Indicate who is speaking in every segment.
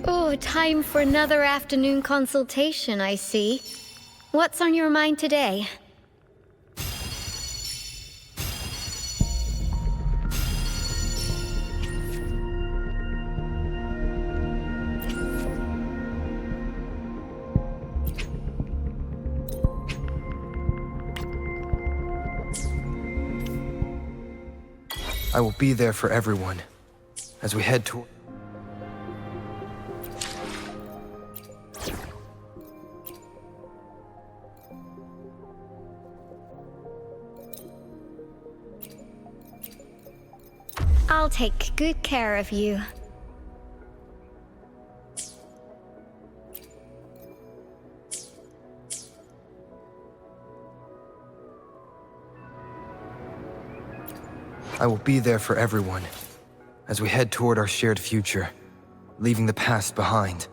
Speaker 1: Oh, time for another afternoon consultation, I see. What's on your mind today?
Speaker 2: I will be there for everyone as we head toward...
Speaker 1: I'll take good care of you.
Speaker 2: I will be there for everyone as we head toward our shared future, leaving the past behind.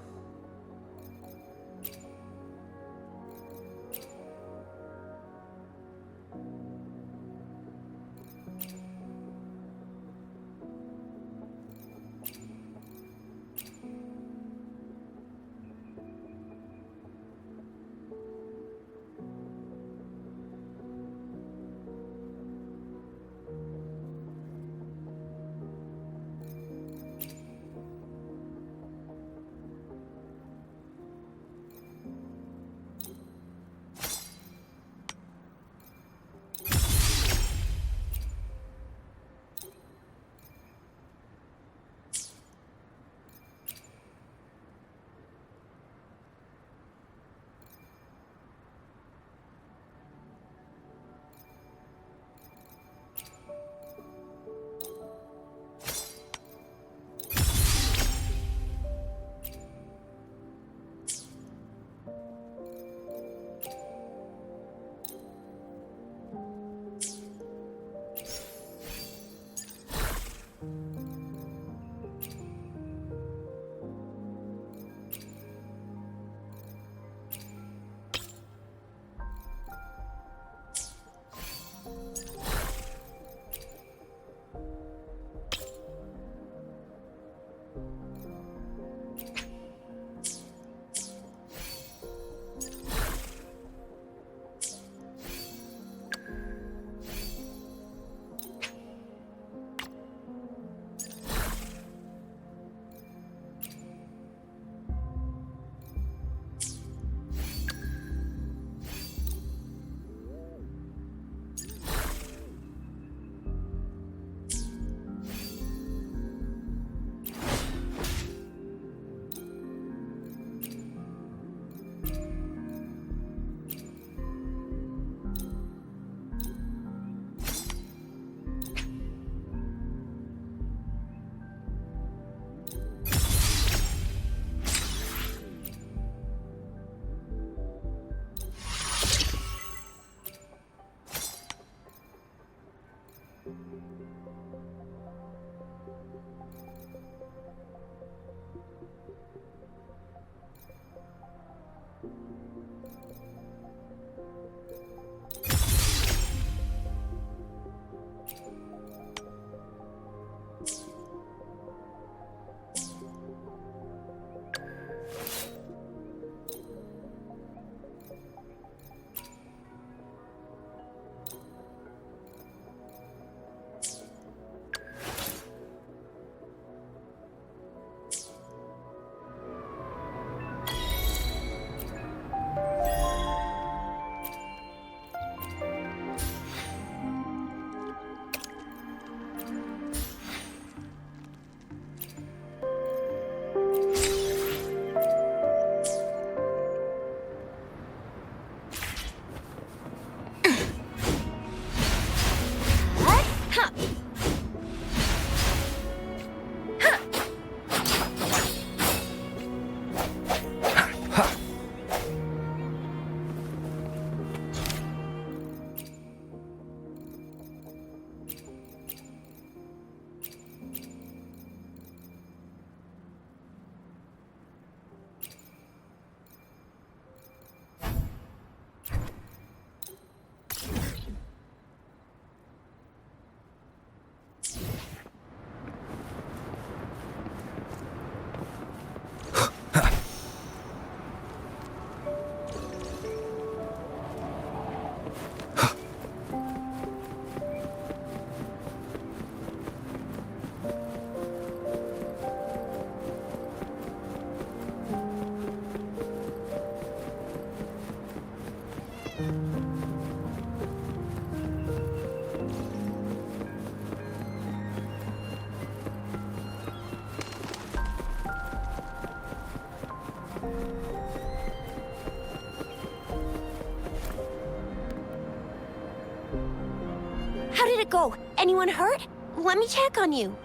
Speaker 3: Echo, anyone hurt? Let me check on you.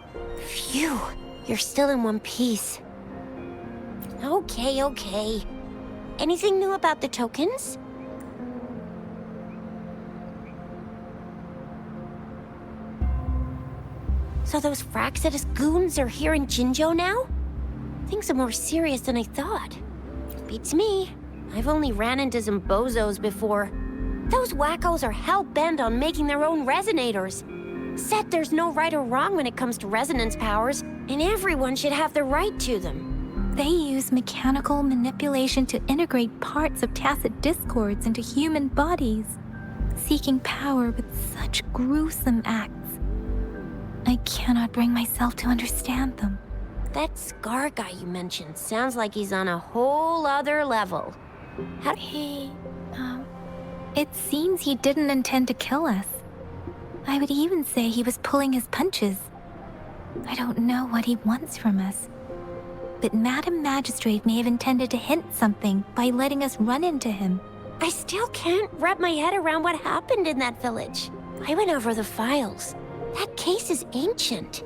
Speaker 3: Phew, you're still in one piece. Okay. Anything new about the tokens? So those Fraxidus goons are here in Jinzhou now? Things are more serious than I thought. Beats me. I've only ran into some bozos before. Those wackos are hell-bent on making their own resonators. Said there's no right or wrong when it comes to resonance powers, and everyone should have the right to them.
Speaker 4: They use mechanical manipulation to integrate parts of tacit discords into human bodies, seeking power with such gruesome acts. I cannot bring myself to understand them.
Speaker 3: That Scar guy you mentioned sounds like he's on a whole other level.
Speaker 4: It seems he didn't intend to kill us. I would even say he was pulling his punches. I don't know what he wants from us. But Madam Magistrate may have intended to hint something by letting us run into him.
Speaker 3: I still can't wrap my head around what happened in that village. I went over the files. That case is ancient.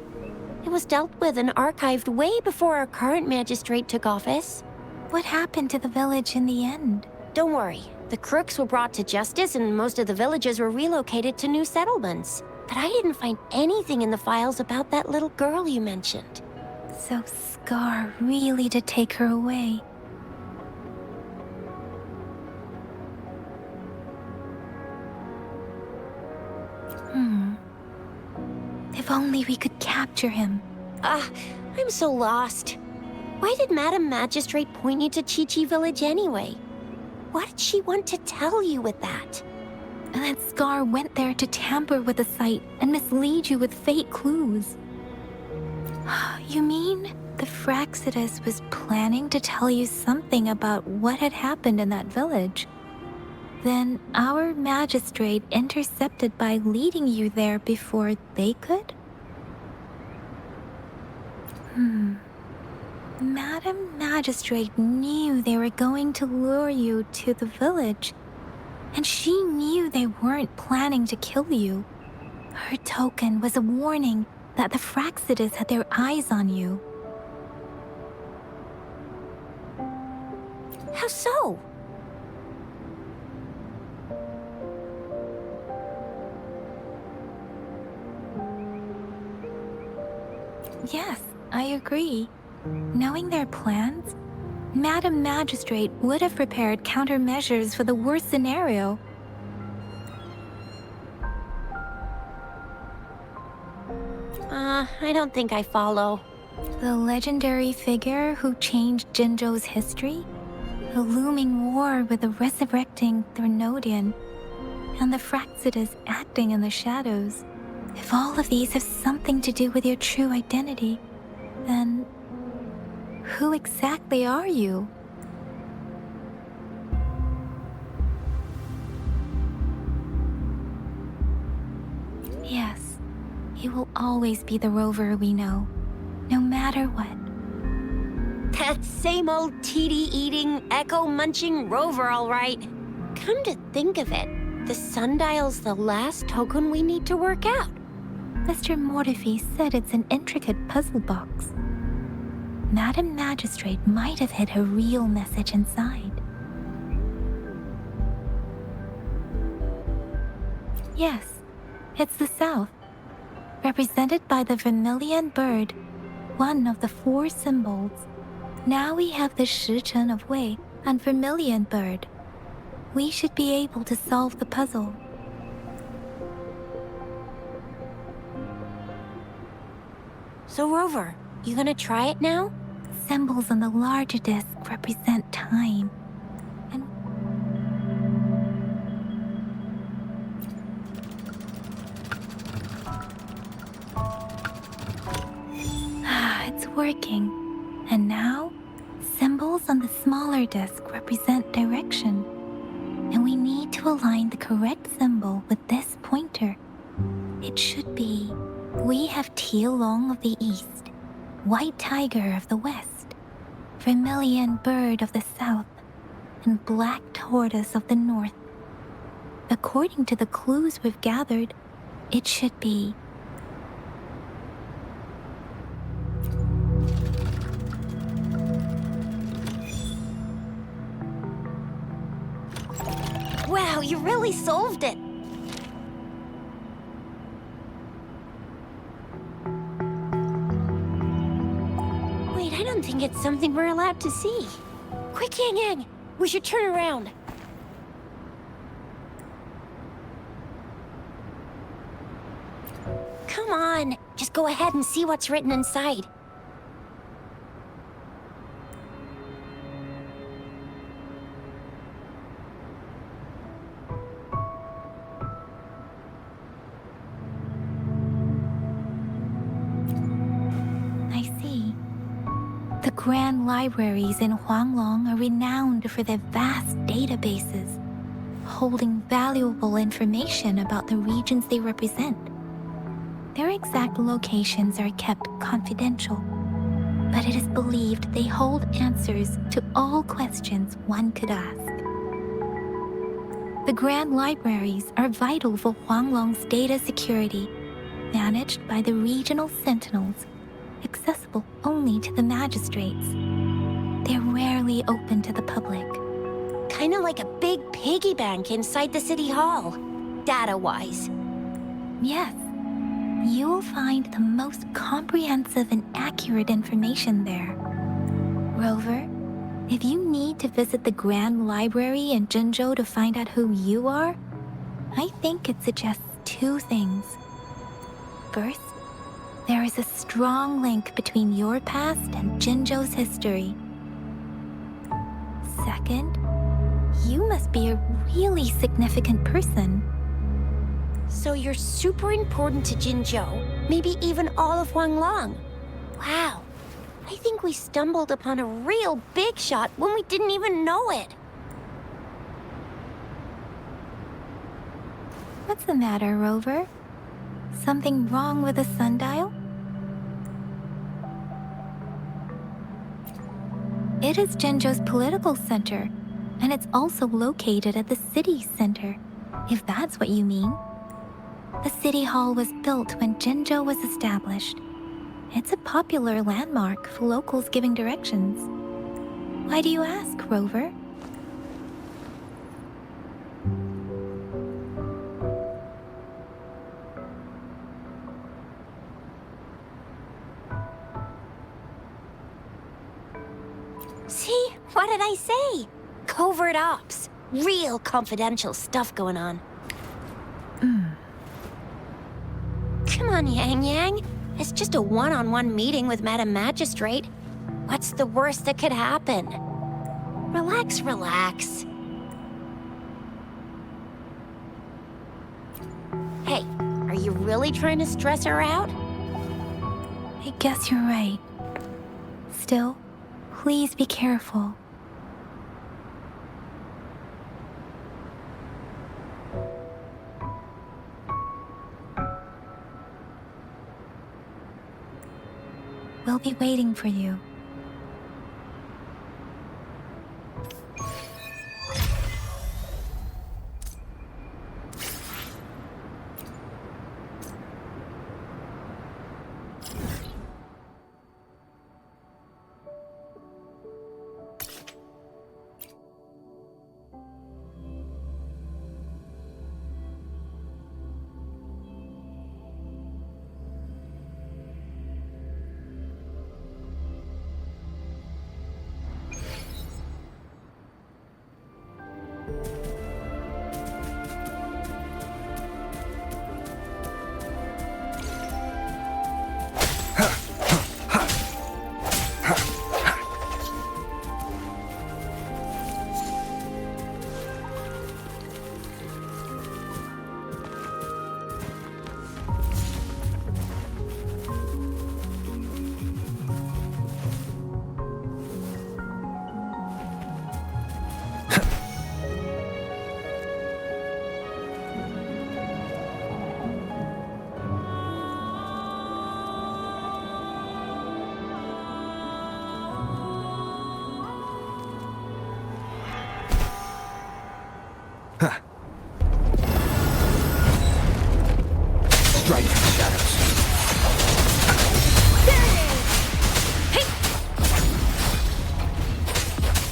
Speaker 3: It was dealt with and archived way before our current magistrate took office.
Speaker 4: What happened to the village in the end?
Speaker 3: Don't worry. The crooks were brought to justice and most of the villagers were relocated to new settlements. But I didn't find anything in the files about that little girl you mentioned.
Speaker 4: So Scar really did take her away. If only we could capture him.
Speaker 3: I'm so lost. Why did Madam Magistrate point you to Chi-Chi Village anyway? What did she want to tell you with that?
Speaker 4: And that Scar went there to tamper with the site and mislead you with fake clues. You mean the Fraxidus was planning to tell you something about what had happened in that village? Then our magistrate intercepted by leading you there before they could? Madam Magistrate knew they were going to lure you to the village, and she knew they weren't planning to kill you. Her token was a warning that the Fraxidus had their eyes on you.
Speaker 3: How so?
Speaker 4: Yes, I agree. Knowing their plans, Madam Magistrate would have prepared countermeasures for the worst scenario.
Speaker 3: I don't think I follow.
Speaker 4: The legendary figure who changed Jinzhou's history? The looming war with the resurrecting Threnodian, and the Fraxidus acting in the shadows. If all of these have something to do with your true identity, then who exactly are you? Yes, he will always be the Rover we know, no matter what.
Speaker 3: That same old TD-eating, echo-munching Rover, all right. Come to think of it, the sundial's the last token we need to work out.
Speaker 4: Mr. Mortefi said it's an intricate puzzle box. Madam Magistrate might have hid her real message inside. Yes, it's the South, represented by the vermilion bird, one of the 4 symbols. Now we have the Shichen of Wei and vermilion bird. We should be able to solve the puzzle.
Speaker 3: So Rover, you gonna try it now?
Speaker 4: Symbols on the larger disc represent time. And it's working. And now, symbols on the smaller disc represent direction. And we need to align the correct symbol with this pointer. It should be, we have Tielong of the east, white tiger of the west, vermilion bird of the south, and black tortoise of the north. According to the clues we've gathered, it should be.
Speaker 3: Wow, you really solved it! Wait, I don't think it's something we're allowed to see. Quick, Yang Yang! We should turn around. Come on, just go ahead and see what's written inside.
Speaker 4: I see. The grand libraries in Huanglong are renowned for their vast databases, holding valuable information about the regions they represent. Their exact locations are kept confidential, but it is believed they hold answers to all questions one could ask. The grand libraries are vital for Huanglong's data security, managed by the regional sentinels, accessible only to the magistrates. They're rarely open to the public.
Speaker 3: Kinda like a big piggy bank inside the city hall, data-wise.
Speaker 4: Yes, you will find the most comprehensive and accurate information there. Rover, if you need to visit the Grand Library in Jinzhou to find out who you are, I think it suggests two things. First, there is a strong link between your past and Jinzhou's history. Second, you must be a really significant person.
Speaker 3: So you're super important to Jinzhou, maybe even all of Huanglong. Wow, I think we stumbled upon a real big shot when we didn't even know it.
Speaker 4: What's the matter, Rover? Something wrong with the sundial? It is Jinzhou's political center, and it's also located at the city center, if that's what you mean. The city hall was built when Jinzhou was established. It's a popular landmark for locals giving directions. Why do you ask, Rover?
Speaker 3: See? What did I say? Covert ops. Real confidential stuff going on. Come on, Yang Yang. It's just a one-on-one meeting with Madam Magistrate. What's the worst that could happen? Relax, relax. Hey, are you really trying to stress her out?
Speaker 4: I guess you're right. Still, please be careful. We'll be waiting for you.
Speaker 2: Strike from the shadows.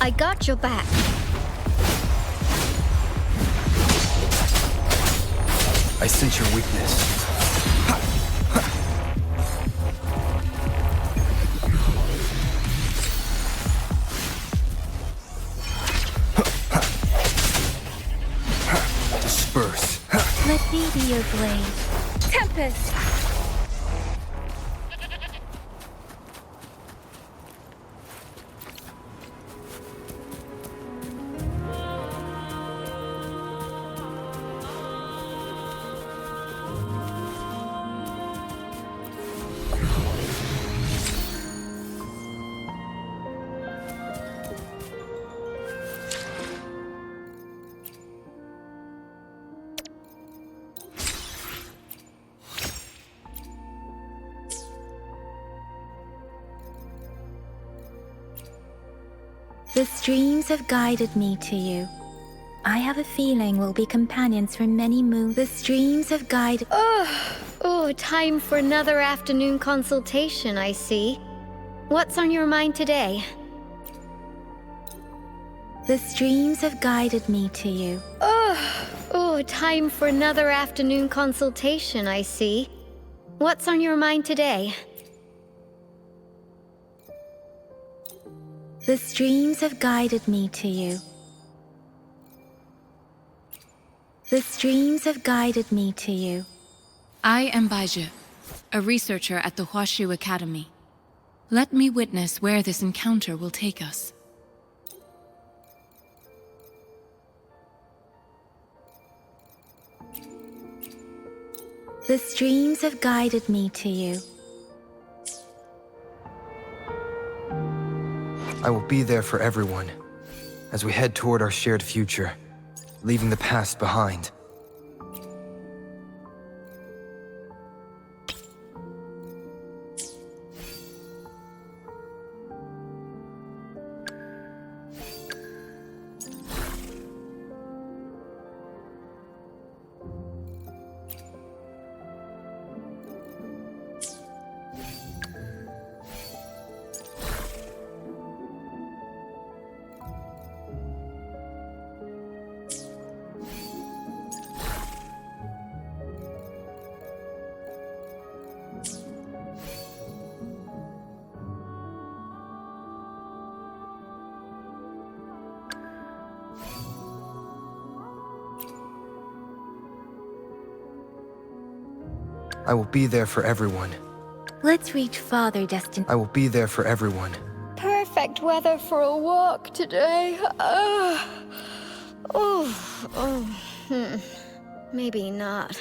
Speaker 1: I got your back.
Speaker 2: I sense your weakness. Disperse.
Speaker 4: Let me be your blade.
Speaker 1: Tempest!
Speaker 4: The streams have guided me to you. I have a feeling we'll be companions for many moons. The streams have guided...
Speaker 1: Oh, time for another afternoon consultation, I see. What's on your mind today?
Speaker 4: The streams have guided me to you.
Speaker 1: Oh, time for another afternoon consultation, I see. What's on your mind today?
Speaker 4: The streams have guided me to you. The streams have guided me to you.
Speaker 5: I am Baizhi, a researcher at the Huashu Academy. Let me witness where this encounter will take us.
Speaker 4: The streams have guided me to you.
Speaker 2: I will be there for everyone, as we head toward our shared future, leaving the past behind. I will be there for everyone.
Speaker 4: Let's reach farther destination.
Speaker 2: I will be there for everyone.
Speaker 1: Perfect weather for a walk today. Maybe not.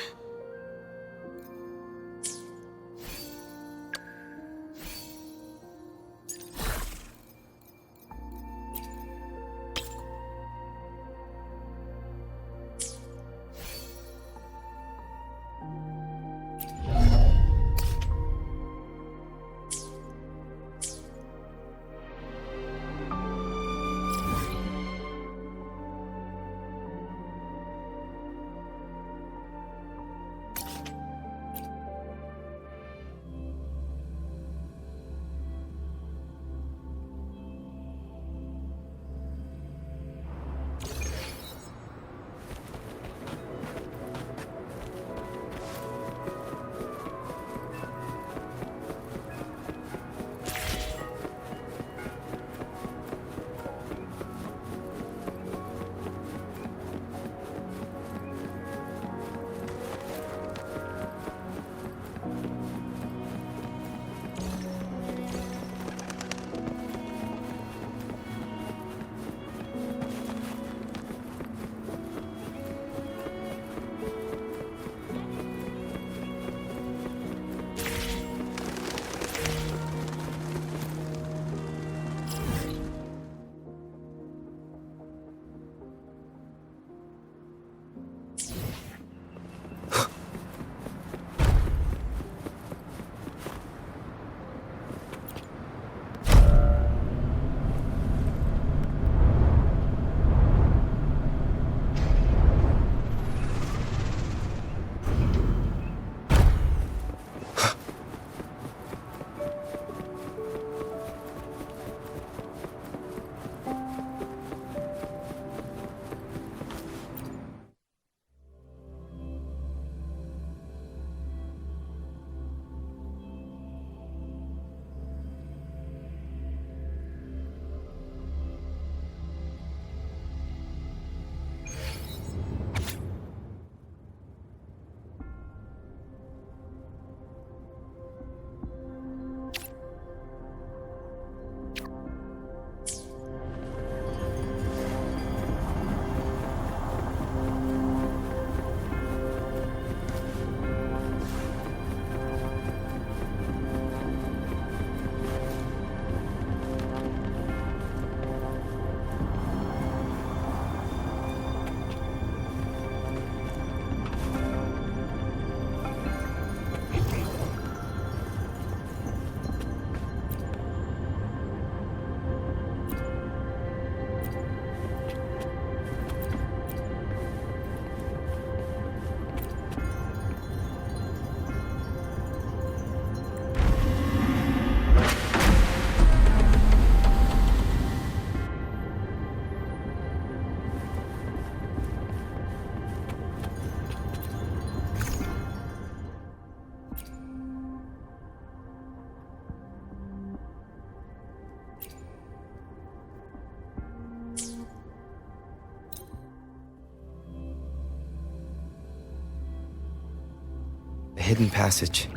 Speaker 2: hidden passage,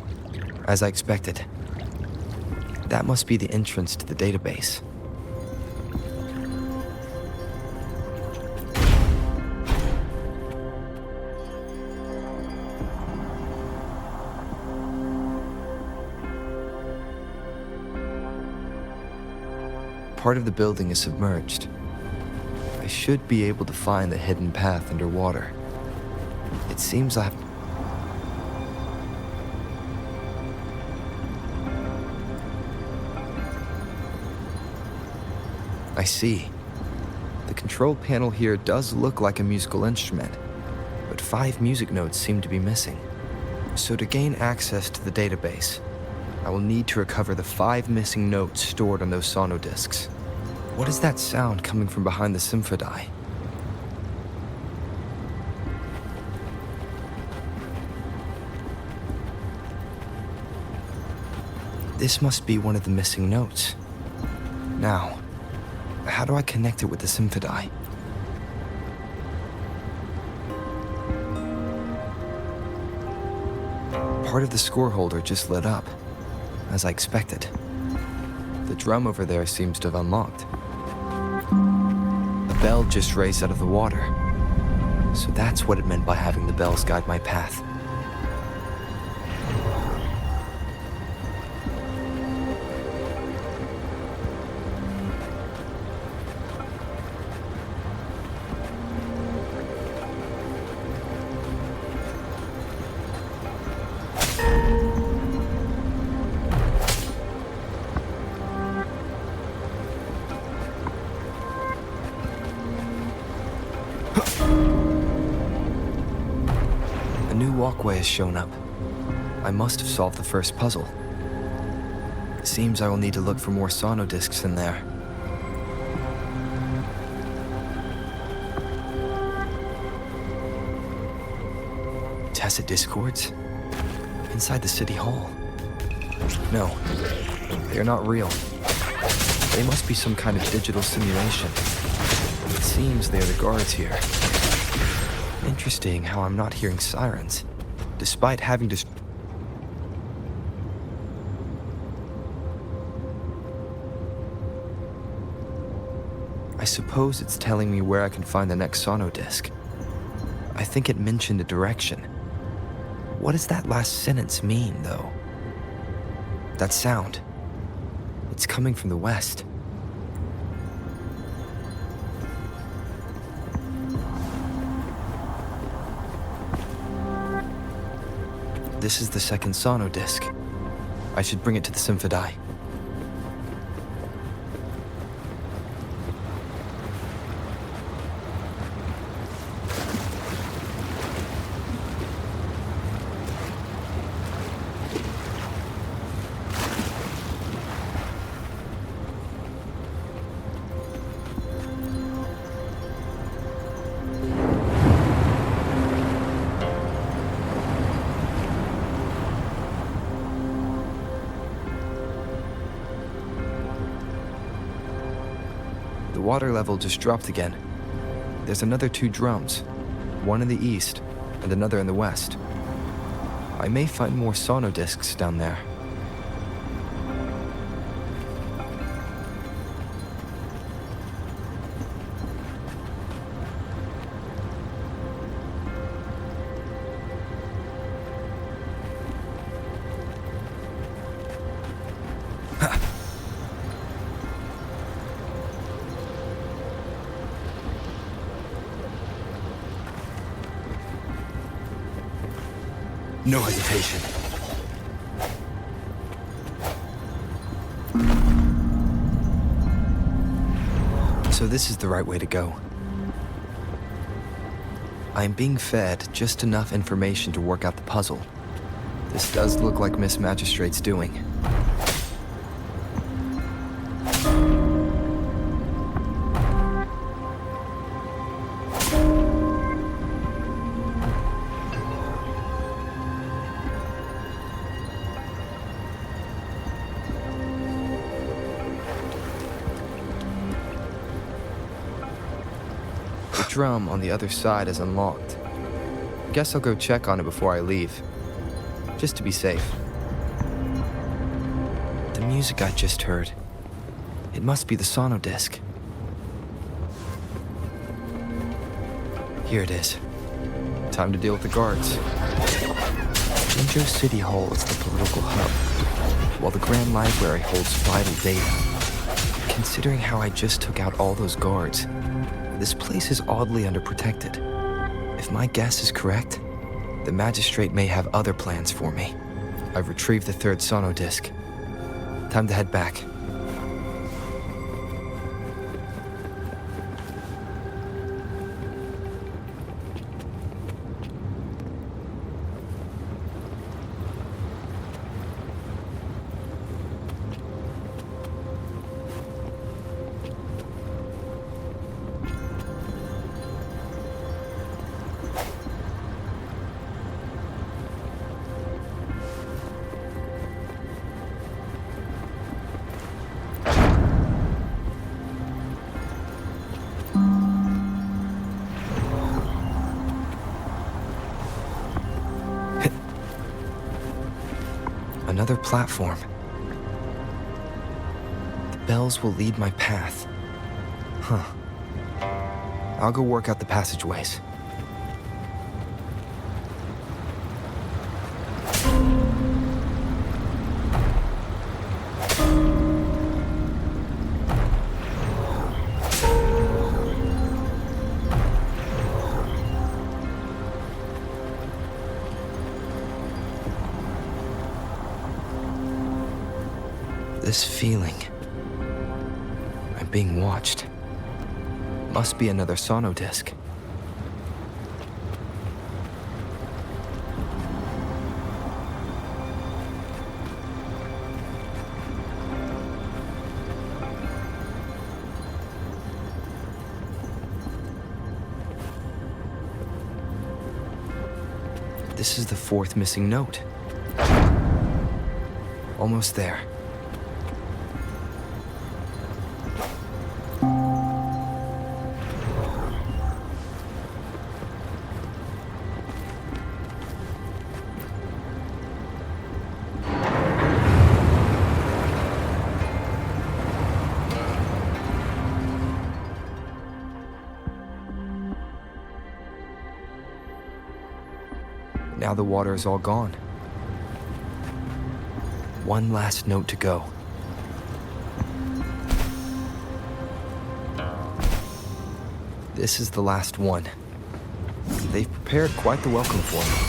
Speaker 2: as I expected. That must be the entrance to the database. Part of the building is submerged. I should be able to find the hidden path underwater. It seems I have... I see. The control panel here does look like a musical instrument, but 5 music notes seem to be missing. So to gain access to the database, I will need to recover the 5 missing notes stored on those sonodiscs. What is that sound coming from behind the Symphodi? This must be one of the missing notes. Now, how do I connect it with the Symphodi? Part of the score holder just lit up, as I expected. The drum over there seems to have unlocked. A bell just raised out of the water. So that's what it meant by having the bells guide my path. A new walkway has shown up. I must have solved the first puzzle. It seems I will need to look for more sonodiscs in there. Tacit discords? Inside the city hall? No, they are not real. They must be some kind of digital simulation. It seems they are the guards here. Interesting how I'm not hearing sirens, despite having to... I suppose it's telling me where I can find the next sonodisc. I think it mentioned a direction. What does that last sentence mean, though? That sound. It's coming from the west. This is the second sonodisc. I should bring it to the Symphodi. The water level just dropped again. There's another 2 drums, one in the east and another in the west. I may find more sonodiscs down there. No hesitation. So this is the right way to go. I am being fed just enough information to work out the puzzle. This does look like Miss Magistrate's doing. The drum on the other side is unlocked. Guess I'll go check on it before I leave. just to be safe. The music I just heard, it must be the sonodisc. Here it is. Time to deal with the guards. Jinzhou City Hall is the political hub, while the Grand Library holds vital data. Considering how I just took out all those guards, this place is oddly underprotected. If my guess is correct, the magistrate may have other plans for me. I've retrieved the third sonodisc. Time to head back. Another platform. The bells will lead my path. Huh. I'll go work out the passageways. This feeling, I'm being watched. Must be another sonodisc. This is the fourth missing note. Almost there. Now the water is all gone. One last note to go. This is the last one. They've prepared quite the welcome for me.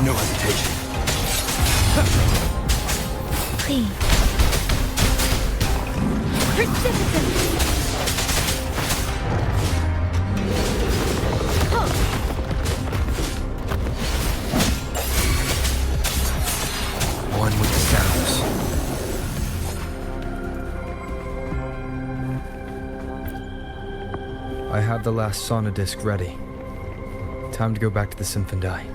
Speaker 2: No hesitation.
Speaker 4: Please.
Speaker 2: One with the sounds. I have the last sonodisc ready. Time to go back to the Symphondai.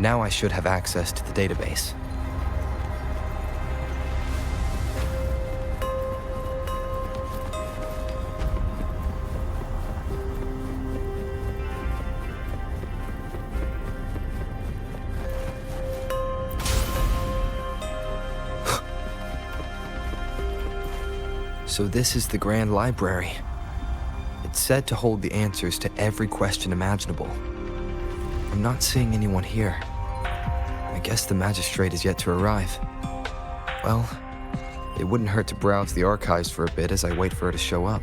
Speaker 2: Now I should have access to the database. So this is the Grand Library. It It's said to hold the answers to every question imaginable. I'm not seeing anyone here. I guess the magistrate is yet to arrive. Well, it wouldn't hurt to browse the archives for a bit as I wait for her to show up.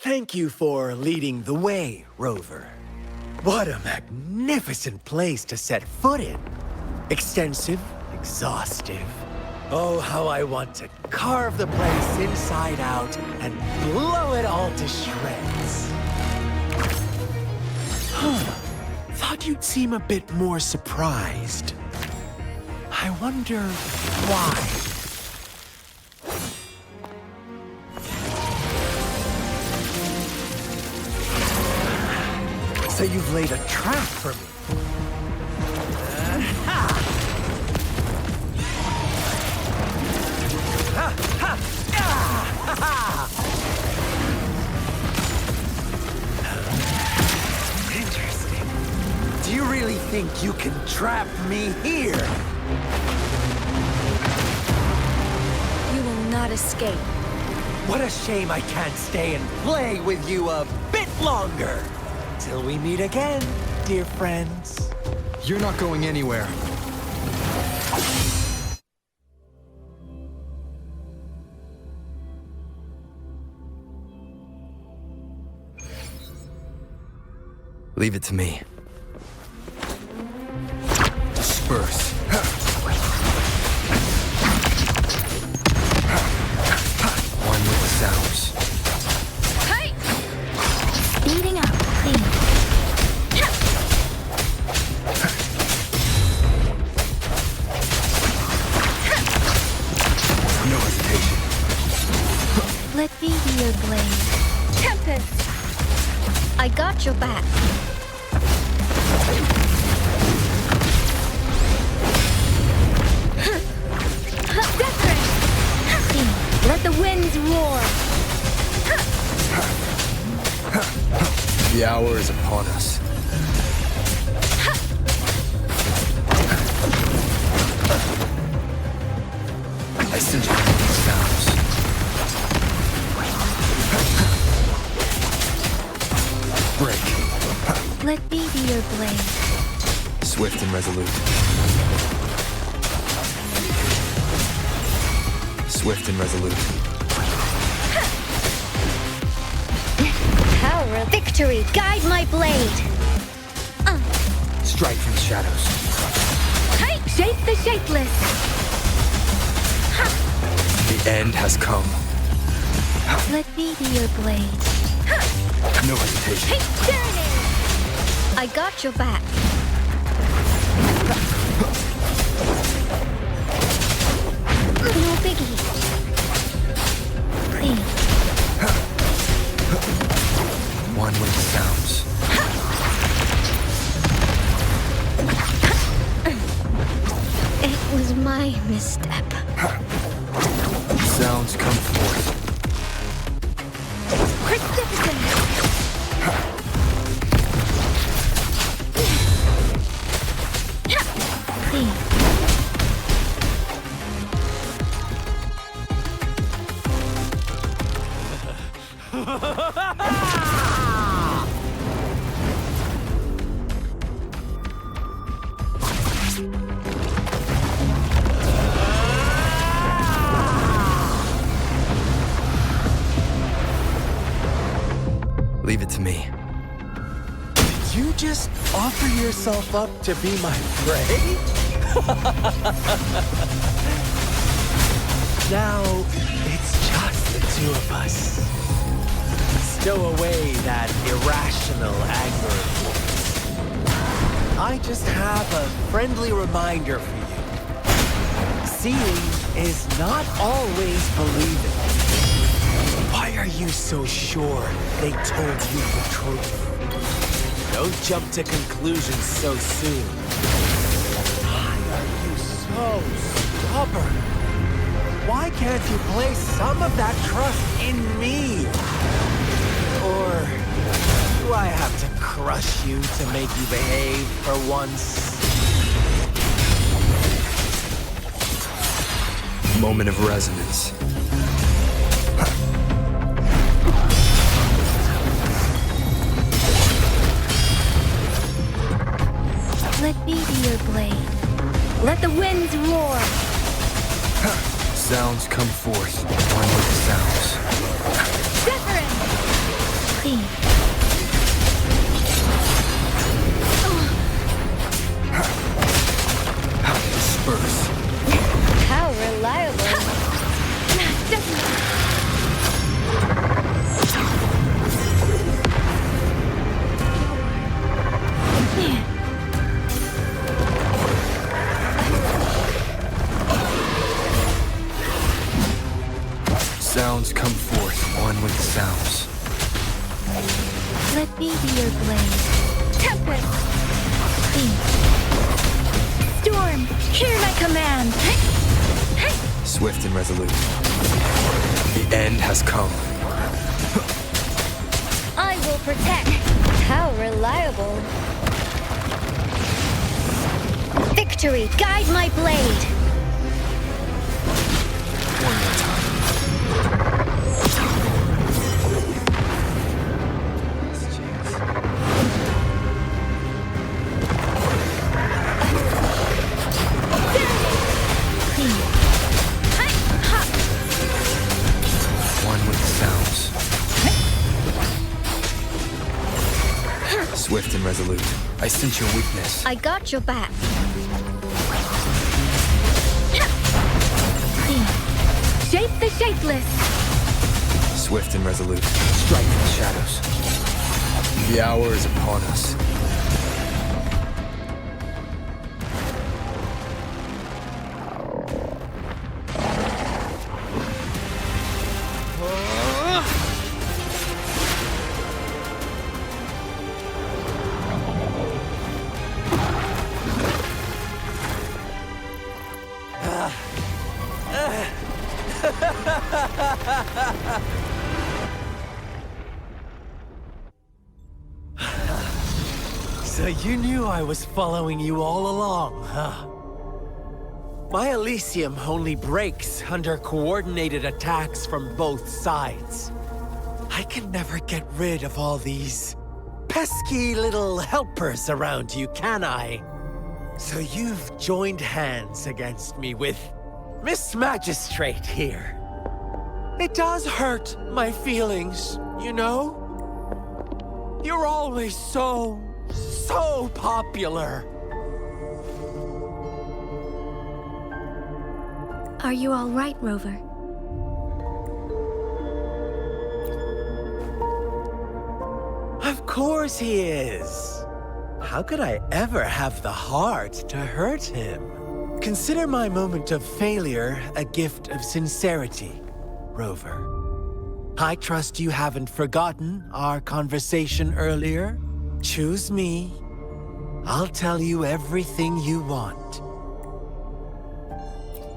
Speaker 6: Thank you for leading the way, Rover. What a magnificent place to set foot in. Extensive, exhaustive. Oh, how I want to carve the place inside out and blow it all to shreds. Thought you'd seem a bit more surprised. I wonder why. So you've laid a trap for me. Interesting. Do you really think you can trap me here?
Speaker 7: You will not escape.
Speaker 6: What a shame I can't stay and play with you a bit longer. Till we meet again, dear friends.
Speaker 2: You're not going anywhere. Leave it to me. Disperse. One with the sounds.
Speaker 4: Speeding up, please.
Speaker 2: No hesitation.
Speaker 4: Let me be your blade.
Speaker 7: Tempest!
Speaker 1: I got your back.
Speaker 7: Let the winds roar!
Speaker 2: The hour is upon us. I sense the sounds. Break.
Speaker 4: Let me be your blade.
Speaker 2: Swift and resolute. Swift and resolute.
Speaker 1: Power of victory, guide my blade.
Speaker 2: Strike from the shadows.
Speaker 7: Shape the shapeless!
Speaker 2: The end has come.
Speaker 4: Let me be your blade.
Speaker 2: No hesitation.
Speaker 1: I got your back. No biggie.
Speaker 4: Please.
Speaker 2: One with the sounds.
Speaker 1: It was my misstep.
Speaker 2: Sounds come forth.
Speaker 4: Please.
Speaker 2: Leave it to me.
Speaker 6: Did you just offer yourself up to be my prey? Now, it's just the two of us. Stow away that irrational anger of yours. I just have a friendly reminder for you. Seeing is not always believing. Why are you so sure they told you the truth? Don't jump to conclusions so soon. Why are you so stubborn? Why can't you place some of that trust in me? Or Do I have to crush you to make you behave for once?
Speaker 2: Moment of resonance.
Speaker 4: Let me be your blade.
Speaker 7: Let the winds roar.
Speaker 2: Sounds come forth. One with the sounds.
Speaker 7: Wuthering.
Speaker 4: Clean.
Speaker 2: Disperse.
Speaker 1: How reliable.
Speaker 2: Sounds come forth. One with the sounds.
Speaker 4: Let me be your blade.
Speaker 7: Tempest.
Speaker 4: Clean.
Speaker 7: Storm. Hear my command.
Speaker 2: Swift and resolute. The end has come.
Speaker 7: I will protect.
Speaker 1: How reliable. Victory, guide my blade.
Speaker 2: One more time. One with the sounds. Swift and resolute. I sense your weakness.
Speaker 1: I got your back.
Speaker 7: Shape the shapeless.
Speaker 2: Swift and resolute. Strike in the shadows. The hour is upon us.
Speaker 6: So you knew I was following you all along, huh? My Elysium only breaks under coordinated attacks from both sides. I can never get rid of all these pesky little helpers around you, can I? So you've joined hands against me with Miss Magistrate here. It does hurt my feelings, you know? You're always so popular.
Speaker 7: Are you all right, Rover?
Speaker 6: Of course he is. How could I ever have the heart to hurt him? Consider my moment of failure a gift of sincerity, Rover. I trust you haven't forgotten our conversation earlier. Choose me. I'll tell you everything you want.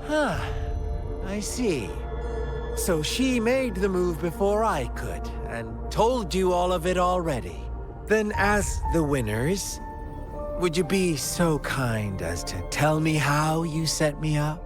Speaker 6: Huh. I see. So she made the move before I could, and told you all of it already. Then as the winners, would you be so kind as to tell me how you set me up?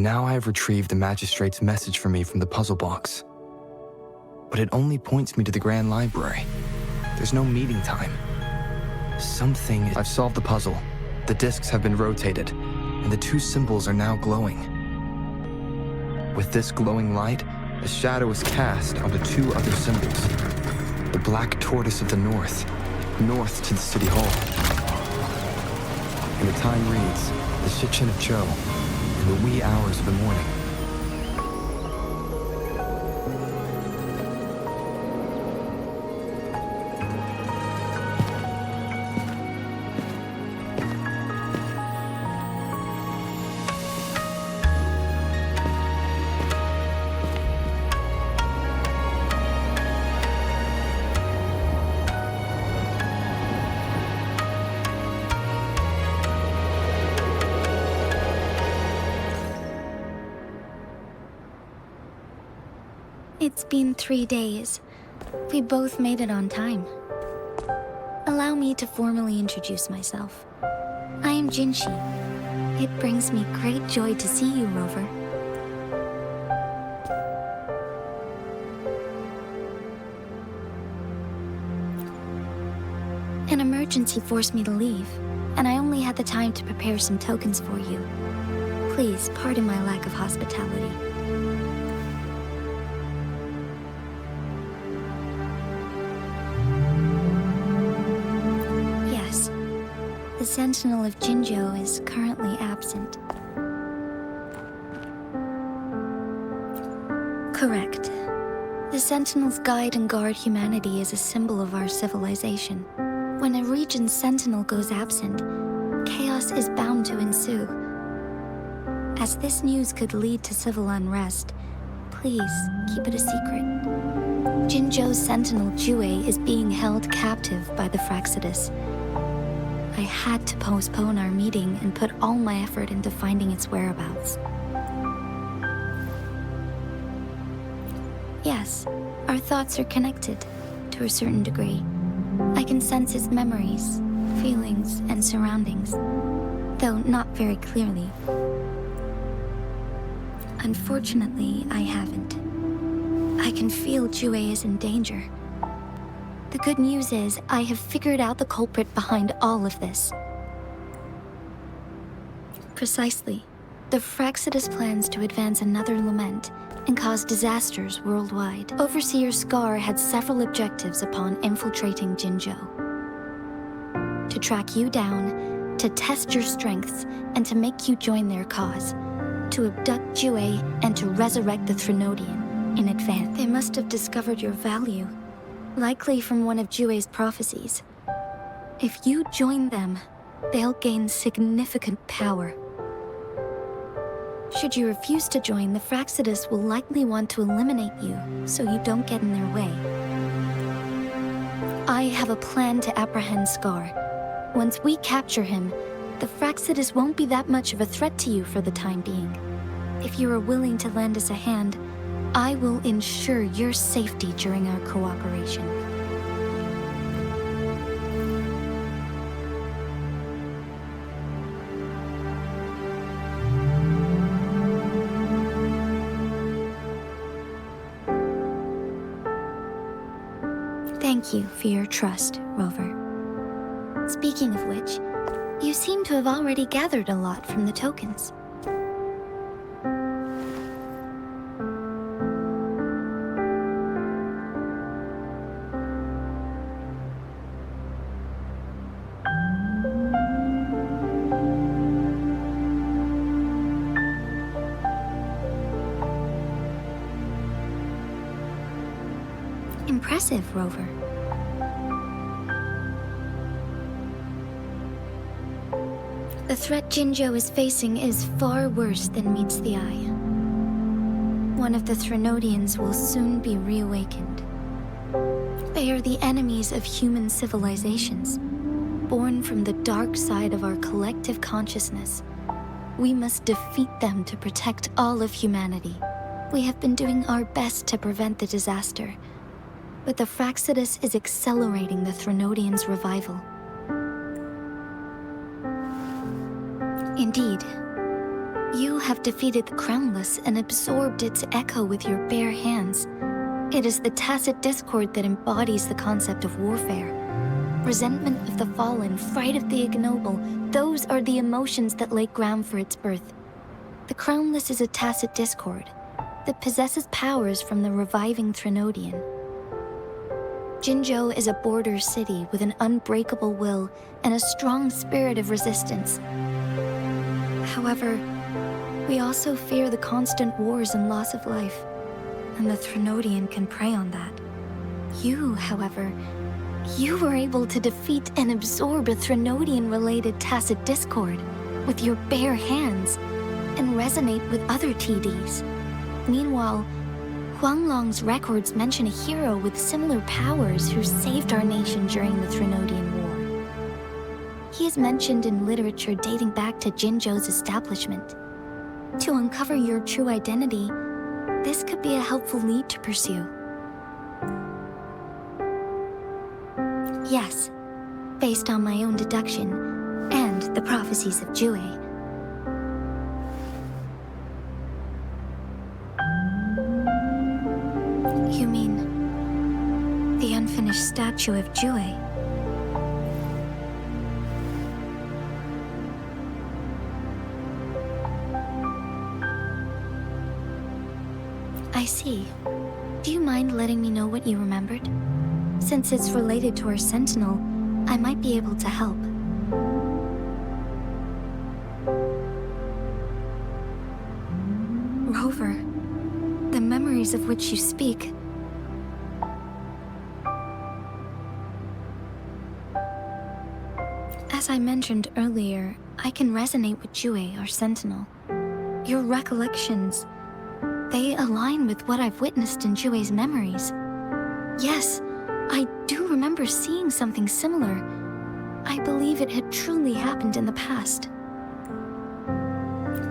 Speaker 2: Now I have retrieved the Magistrate's message for me from the puzzle box. But it only points me to the Grand Library. There's no meeting time. I've solved the puzzle. The discs have been rotated, and the two symbols are now glowing. With this glowing light, a shadow is cast onto two other symbols. The black tortoise of the north to the city hall. And the time reads, the Shichen of Cho, in the wee hours of the morning.
Speaker 4: It's been 3 days. We both made it on time. Allow me to formally introduce myself. I am Jinshi. It brings me great joy to see you, Rover. An emergency forced me to leave, and I only had the time to prepare some tokens for you. Please pardon my lack of hospitality. The Sentinel of Jinzhou is currently absent. Correct. The Sentinels guide and guard humanity as a symbol of our civilization. When a region's sentinel goes absent, chaos is bound to ensue. As this news could lead to civil unrest, please keep it a secret. Jinzhou's sentinel Jue is being held captive by the Fraxidus. I had to postpone our meeting and put all my effort into finding its whereabouts. Yes, our thoughts are connected, to a certain degree. I can sense its memories, feelings, and surroundings, though not very clearly. Unfortunately, I haven't. I can feel Jue is in danger. The good news is, I have figured out the culprit behind all of this. Precisely. The Fraxidus plans to advance another lament and cause disasters worldwide. Overseer Scar had several objectives upon infiltrating Jinzhou. To track you down, to test your strengths, and to make you join their cause. To abduct Jue and to resurrect the Threnodian in advance. They must have discovered your value. Likely from one of Jue's prophecies. If you join them, they'll gain significant power. Should you refuse to join, the Fraxidus will likely want to eliminate you, so you don't get in their way. I have a plan to apprehend Scar. Once we capture him, the Fraxidus won't be that much of a threat to you for the time being. If you are willing to lend us a hand, I will ensure your safety during our cooperation. Thank you for your trust, Rover. Speaking of which, you seem to have already gathered a lot from the tokens. Impressive, Rover. The threat Jinzhou is facing is far worse than meets the eye. One of the Threnodians will soon be reawakened. They are the enemies of human civilizations, born from the dark side of our collective consciousness. We must defeat them to protect all of humanity. We have been doing our best to prevent the disaster, but the Fraxidus is accelerating the Threnodians' revival. Indeed, you have have defeated the Crownless and absorbed its echo with your bare hands. It is the tacit discord that embodies the concept of warfare. Resentment of the fallen, fright of the ignoble, those are the emotions that lay ground for its birth. The Crownless is a tacit discord that possesses powers from the reviving Threnodian. Jinzhou is a border city with an unbreakable will and a strong spirit of resistance. However, we also fear the constant wars and loss of life, and the Threnodian can prey on that. You, however, you were able to defeat and absorb a Threnodian-related tacit discord with your bare hands and resonate with other TDs. Meanwhile, Huanglong's records mention a hero with similar powers who saved our nation during the Threnodian War. He is mentioned in literature dating back to Jinzhou's establishment. To uncover your true identity, this could be a helpful lead to pursue. Yes, based on my own deduction and the prophecies of Jue. You mean the unfinished statue of Jue? I see. Do you mind letting me know what you remembered? Since it's related to our Sentinel, I might be able to help. Rover, the memories of which you speak. As I mentioned earlier, I can resonate with Jue, our Sentinel. Your recollections, they align with what I've witnessed in Jue's memories. Yes, I do remember seeing something similar. I believe it had truly happened in the past.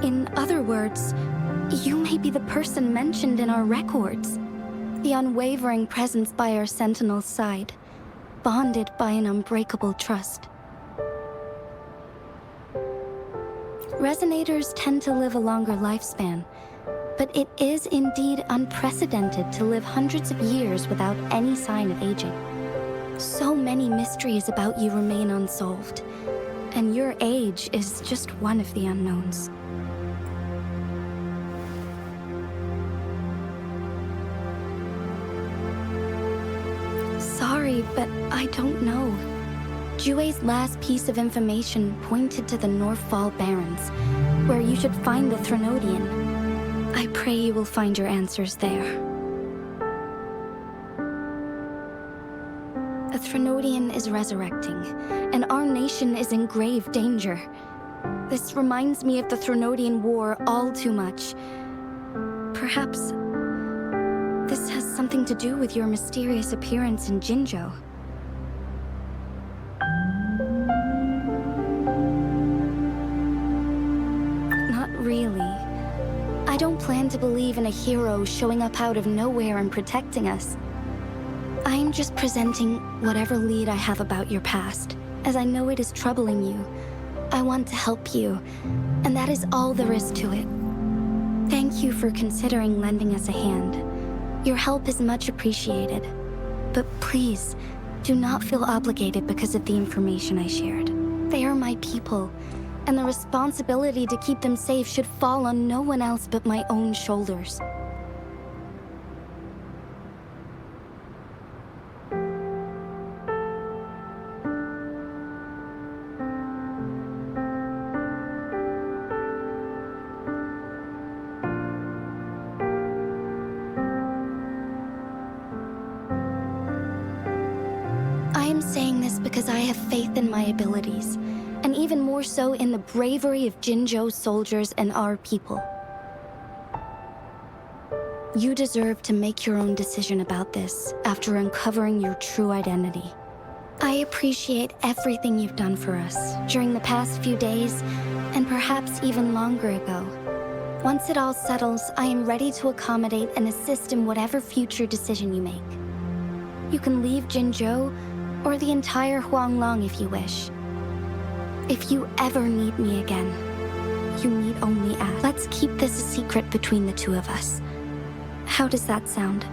Speaker 4: In other words, you may be the person mentioned in our records. The unwavering presence by our Sentinel's side, bonded by an unbreakable trust. Resonators tend to live a longer lifespan, but it is indeed unprecedented to live hundreds of years without any sign of aging. So many mysteries about you remain unsolved, and your age is just one of the unknowns. Sorry, but I don't know. Jue's last piece of information pointed to the Northfall Barrens, where you should find the Threnodian. I pray you will find your answers there. A Threnodian is resurrecting, and our nation is in grave danger. This reminds me of the Threnodian War all too much. Perhaps this has something to do with your mysterious appearance in Jinzhou. Not really. I don't plan to believe in a hero showing up out of nowhere and protecting us. I'm just presenting whatever lead I have about your past, as I know it is troubling you. I want to help you, and that is all there is to it. Thank you for considering lending us a hand. Your help is much appreciated. But please, do not feel obligated because of the information I shared. They are my people, and the responsibility to keep them safe should fall on no one else but my own shoulders. I am saying this because I have faith in my abilities, and even more so in the bravery of Jinzhou's soldiers and our people. You deserve to make your own decision about this after uncovering your true identity. I appreciate everything you've done for us during the past few days, and perhaps even longer ago. Once it all settles, I am ready to accommodate and assist in whatever future decision you make. You can leave Jinzhou or the entire Huanglong if you wish. If you ever need me again,
Speaker 7: you need only ask. Let's keep this a secret between the two of us. How does that sound?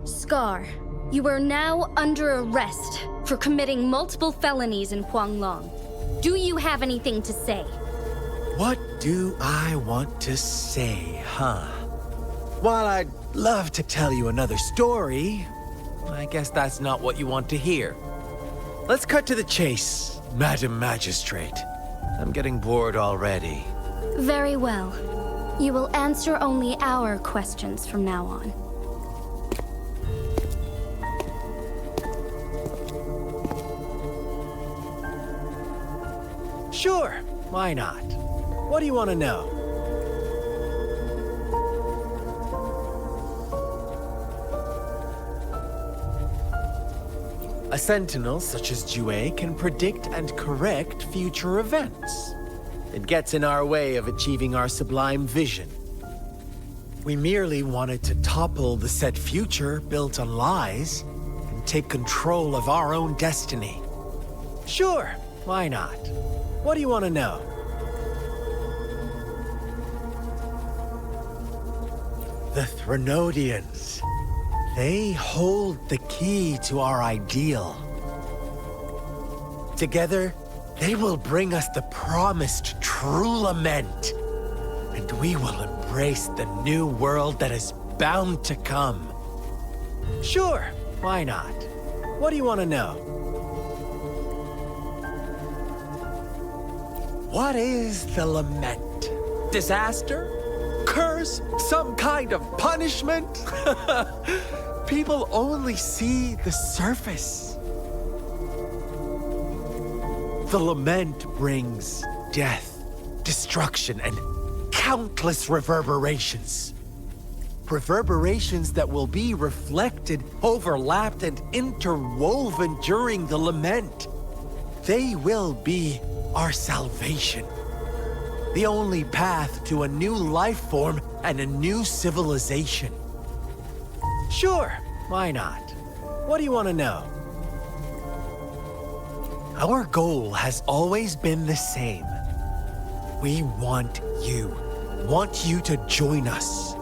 Speaker 7: Scar, you are now under arrest for committing multiple felonies in Huanglong. Do you have anything to say?
Speaker 6: What do I want to say, huh? While I'd love to tell you another story, I guess that's not what you want to hear. Let's cut to the chase, Madam Magistrate. I'm getting bored already.
Speaker 7: Very well. You will answer only our questions from now on.
Speaker 6: Sure, why not? What do you want to know? A sentinel such as Jue can predict and correct future events. It gets in our way of achieving our sublime vision. We merely wanted to topple the set future built on lies and take control of our own destiny. Sure, why not? What do you want to know? The Threnodians. They hold the key to our ideal. Together, they will bring us the promised true lament. And we will embrace the new world that is bound to come. Sure, why not? What do you want to know? What is the lament? Disaster? Curse? Some kind of punishment? People only see the surface. The lament brings death, destruction, and countless reverberations. Reverberations that will be reflected, overlapped, and interwoven during the lament. They will be our salvation. The only path to a new life form and a new civilization. Sure, why not? What do you want to know? Our goal has always been the same. We want you to join us.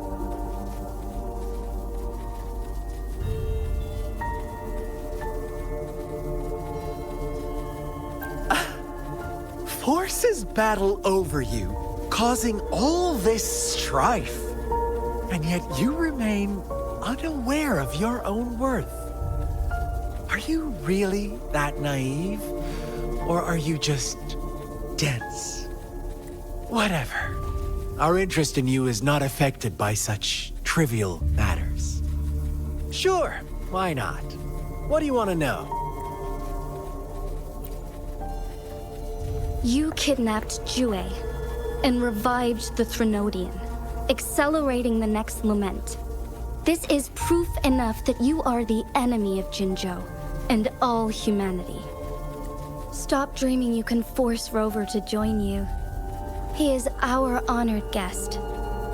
Speaker 6: Forces battle over you, causing all this strife. And yet you remain unaware of your own worth. Are you really that naive? Or are you just dense? Whatever. Our interest in you is not affected by such trivial matters. Sure, why not? What do you want to know?
Speaker 7: You kidnapped Jue and revived the Threnodian, accelerating the next lament. This is proof enough that you are the enemy of Jinzhou and all humanity. Stop dreaming you can force Rover to join you. He is our honored guest,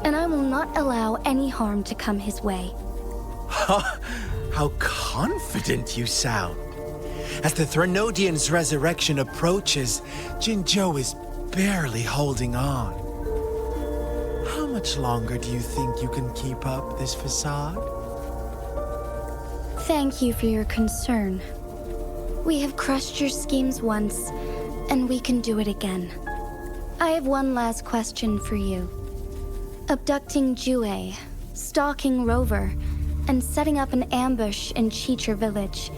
Speaker 7: and I will not allow any harm to come his way.
Speaker 6: How confident you sound. As the Threnodian's resurrection approaches, Jinzhou is barely holding on. How much longer do you think you can keep up this facade?
Speaker 7: Thank you for your concern. We have crushed your schemes once, and we can do it again. I have one last question for you. Abducting Jue, stalking Rover, and setting up an ambush in Chicher village.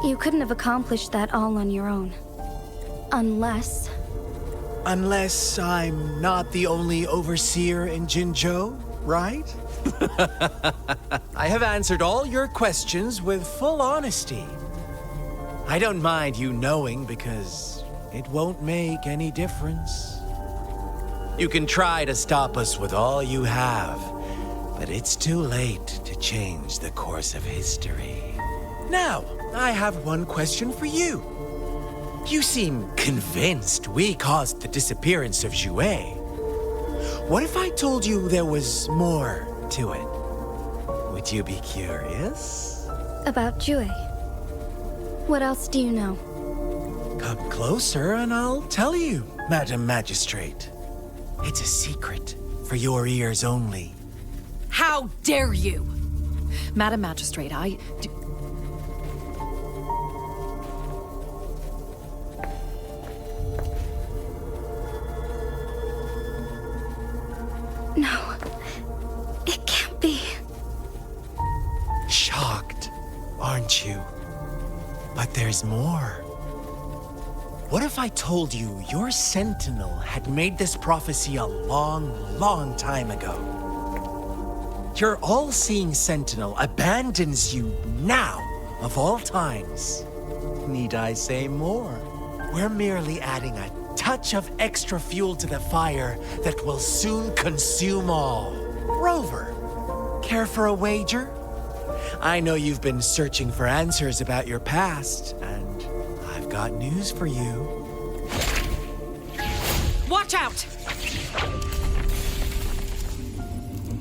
Speaker 7: You couldn't have accomplished that all on your own. Unless...
Speaker 6: Unless I'm not the only overseer in Jinzhou, right? I have answered all your questions with full honesty. I don't mind you knowing because it won't make any difference. You can try to stop us with all you have, but it's too late to change the course of history. Now, I have one question for you. You seem convinced we caused the disappearance of Jue. What if I told you there was more to it? Would you be curious?
Speaker 7: About Jue. What else do you know?
Speaker 6: Come closer and I'll tell you, Madam Magistrate. It's a secret for your ears only.
Speaker 8: How dare you! Madam Magistrate, I do...
Speaker 7: No. It can't be.
Speaker 6: Shocked, aren't you? But there's more. What if I told you your Sentinel had made this prophecy a long, long time ago? Your all-seeing Sentinel abandons you now, of all times. Need I say more? We're merely adding a touch of extra fuel to the fire that will soon consume all. Rover, care for a wager? I know you've been searching for answers about your past, and I've got news for you.
Speaker 8: Watch out!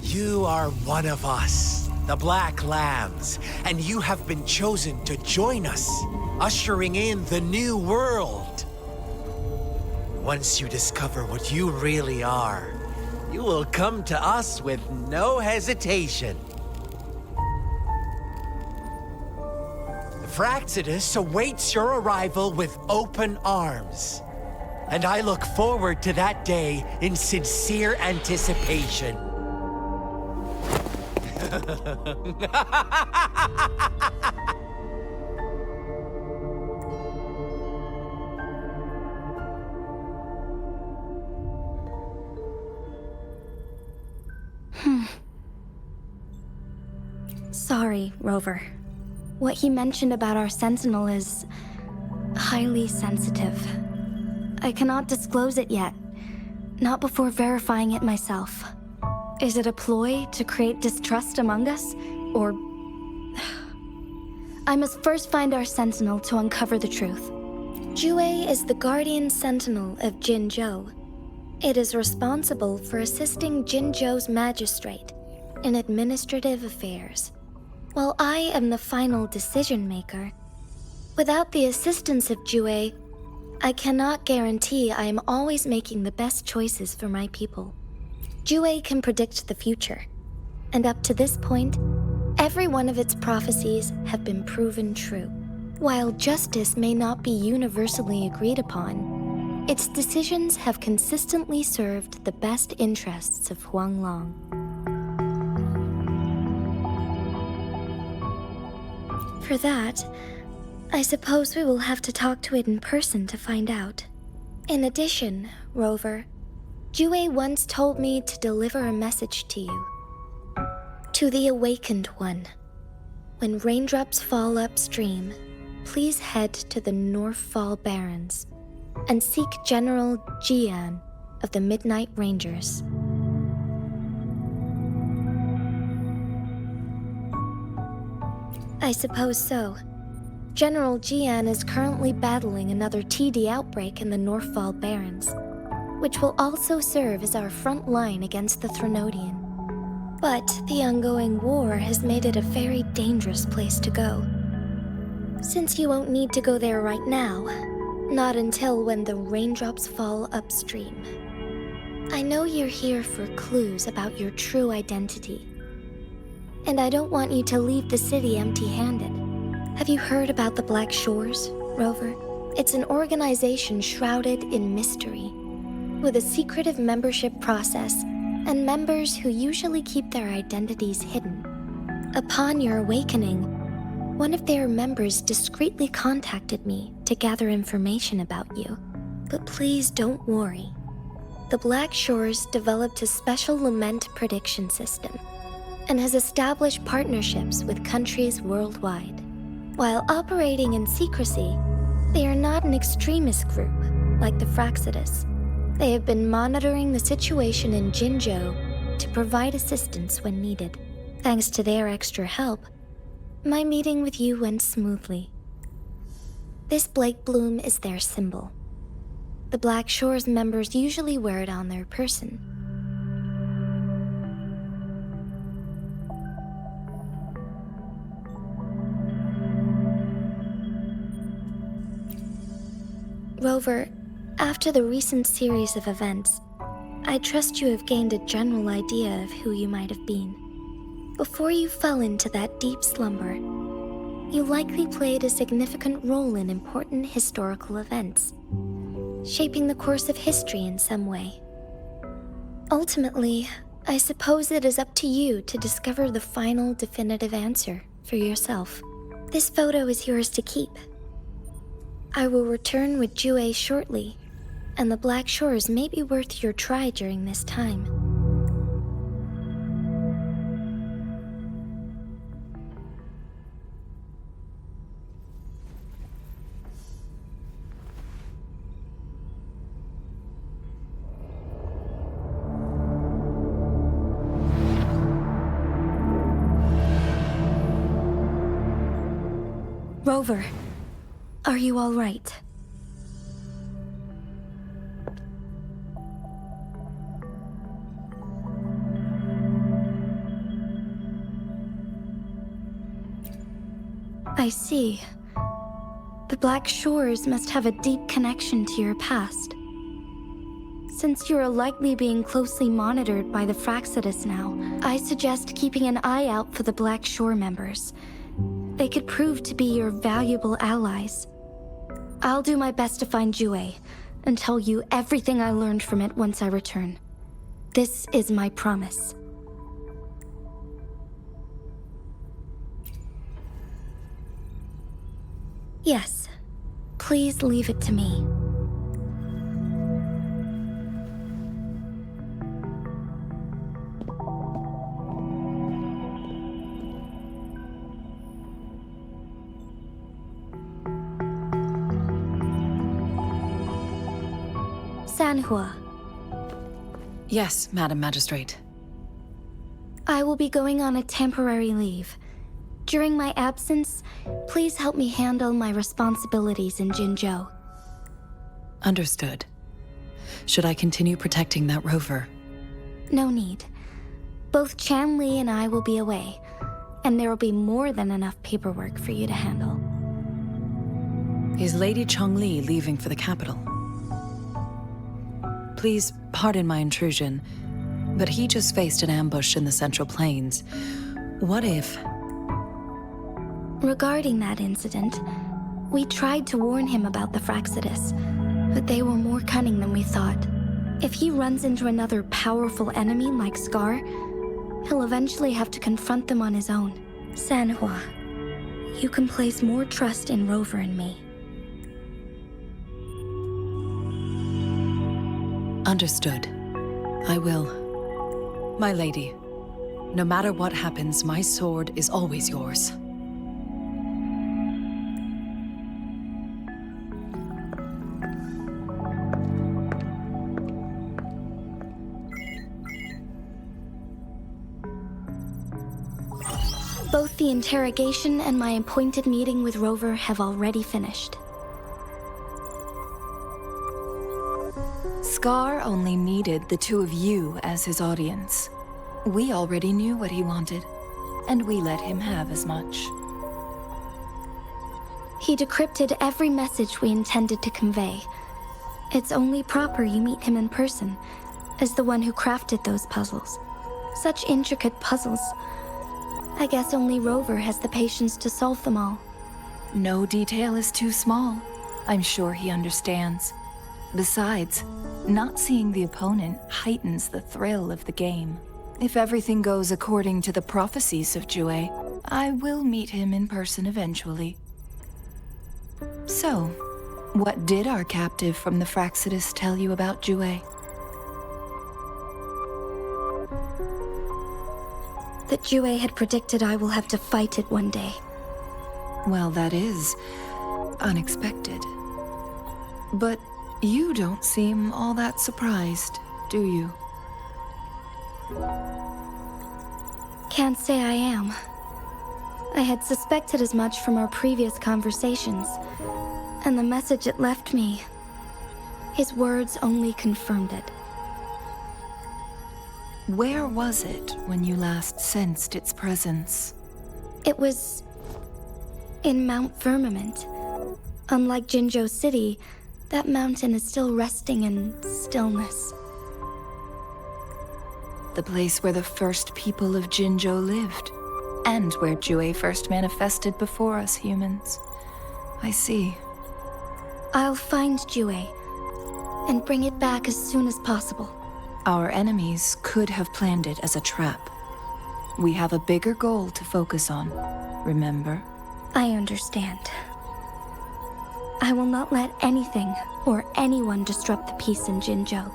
Speaker 6: You are one of us, the Black Lambs, and you have been chosen to join us, ushering in the new world. Once you discover what you really are, you will come to us with no hesitation. Fraxidus awaits your arrival with open arms. And I look forward to that day in sincere anticipation.
Speaker 7: Sorry, Rover. What he mentioned about our Sentinel is highly sensitive. I cannot disclose it yet, not before verifying it myself. Is it a ploy to create distrust among us, or... I must first find our Sentinel to uncover the truth. Jue is the Guardian Sentinel of Jinzhou. It is responsible for assisting Jinzhou's magistrate in administrative affairs. While I am the final decision maker, without the assistance of Jue, I cannot guarantee I am always making the best choices for my people. Jue can predict the future, and up to this point, every one of its prophecies have been proven true. While justice may not be universally agreed upon, its decisions have consistently served the best interests of Huanglong. For that, I suppose we will have to talk to it in person to find out. In addition, Rover, Jue once told me to deliver a message to you. To the Awakened One. When raindrops fall upstream, please head to the Northfall Barrens and seek General Jian of the Midnight Rangers. I suppose so. General Jian is currently battling another TD outbreak in the Northfall Barrens, which will also serve as our front line against the Threnodian. But the ongoing war has made it a very dangerous place to go. Since you won't need to go there right now, not until when the raindrops fall upstream. I know you're here for clues about your true identity. And I don't want you to leave the city empty-handed. Have you heard about the Black Shores, Rover? It's an organization shrouded in mystery, with a secretive membership process and members who usually keep their identities hidden. Upon your awakening, one of their members discreetly contacted me to gather information about you. But please don't worry. The Black Shores developed a special lament prediction system and has established partnerships with countries worldwide. While operating in secrecy, they are not an extremist group like the Fraxidus. They have been monitoring the situation in Jinzhou to provide assistance when needed. Thanks to their extra help, my meeting with you went smoothly. This Blake Bloom is their symbol. The Black Shores members usually wear it on their person. Rover, after the recent series of events, I trust you have gained a general idea of who you might have been. Before you fell into that deep slumber, you likely played a significant role in important historical events, shaping the course of history in some way. Ultimately, I suppose it is up to you to discover the final definitive answer for yourself. This photo is yours to keep. I will return with Jue shortly, and the Black Shores may be worth your try during this time. Rover, are you all right? I see. The Black Shores must have a deep connection to your past. Since you are likely being closely monitored by the Fraxidus now, I suggest keeping an eye out for the Black Shore members. They could prove to be your valuable allies. I'll do my best to find Jue and tell you everything I learned from it once I return. This is my promise. Yes, please leave it to me. Sanhua.
Speaker 8: Yes, Madam Magistrate.
Speaker 7: I will be going on a temporary leave. During my absence, please help me handle my responsibilities in Jinzhou.
Speaker 8: Understood. Should I continue protecting that rover?
Speaker 7: No need. Both Chan Li and I will be away, and there will be more than enough paperwork for you to handle.
Speaker 8: Is Lady Chongli leaving for the capital? Please pardon my intrusion, but he just faced an ambush in the Central Plains. What if...
Speaker 7: Regarding that incident, we tried to warn him about the Fraxidus, but they were more cunning than we thought. If he runs into another powerful enemy like Scar, he'll eventually have to confront them on his own. Sanhua, you can place more trust in Rover and me.
Speaker 8: Understood. I will. My lady, no matter what happens, my sword is always yours.
Speaker 7: Both the interrogation and my appointed meeting with Rover have already finished.
Speaker 9: Scar only needed the two of you as his audience. We already knew what he wanted, and we let him have as much.
Speaker 7: He decrypted every message we intended to convey. It's only proper you meet him in person, as the one who crafted those puzzles. Such intricate puzzles. I guess only Rover has the patience to solve them all.
Speaker 9: No detail is too small. I'm sure he understands. Besides, not seeing the opponent heightens the thrill of the game. If everything goes according to the prophecies of Jue, I will meet him in person eventually. So, what did our captive from the Fraxidus tell you about Jue?
Speaker 7: That Jue had predicted I will have to fight it one day.
Speaker 9: Well, that is unexpected. But you don't seem all that surprised, do you?
Speaker 7: Can't say I am. I had suspected as much from our previous conversations, and the message it left me, his words only confirmed it.
Speaker 9: Where was it when you last sensed its presence?
Speaker 7: It was in Mount Firmament. Unlike Jinzhou City, That mountain is still resting in stillness.
Speaker 9: The place where the first people of Jinzhou lived, and where Jue first manifested before us humans. I see.
Speaker 7: I'll find Jue and bring it back as soon as possible.
Speaker 9: Our enemies could have planned it as a trap. We have a bigger goal to focus on, remember?
Speaker 7: I understand. I will not let anything or anyone disrupt the peace in Jinzhou.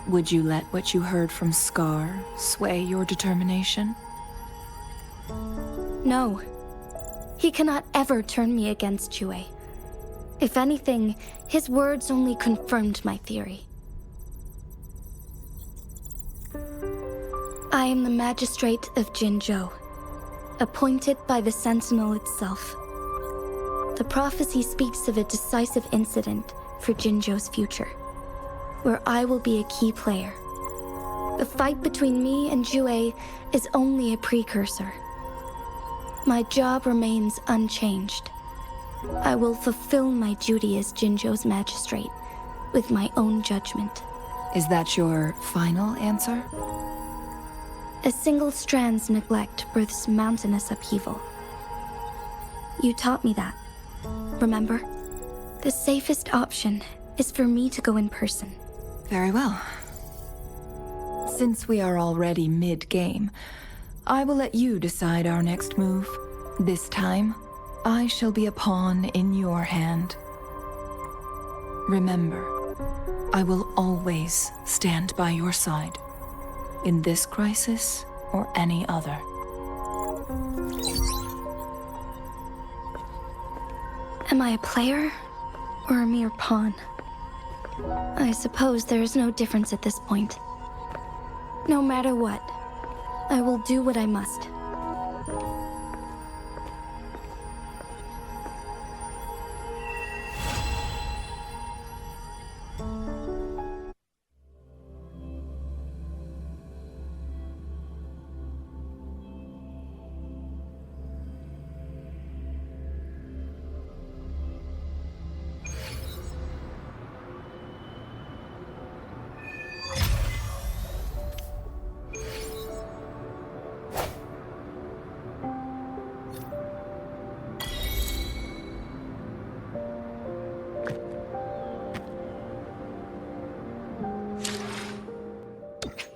Speaker 9: Would you let what you heard from Scar sway your determination?
Speaker 7: No. He cannot ever turn me against Jue. If anything, his words only confirmed my theory. I am the Magistrate of Jinzhou, appointed by the Sentinel itself. The prophecy speaks of a decisive incident for Jinzhou's future, where I will be a key player. The fight between me and Jue is only a precursor. My job remains unchanged. I will fulfill my duty as Jinzhou's magistrate with my own judgment.
Speaker 9: Is that your final answer?
Speaker 7: A single strand's neglect births mountainous upheaval. You taught me that, remember? The safest option is for me to go in person.
Speaker 9: Very well. Since we are already mid-game, I will let you decide our next move. This time, I shall be a pawn in your hand. Remember, I will always stand by your side, in this crisis or any other.
Speaker 7: Am I a player or a mere pawn? I suppose there is no difference at this point. No matter what, I will do what I must.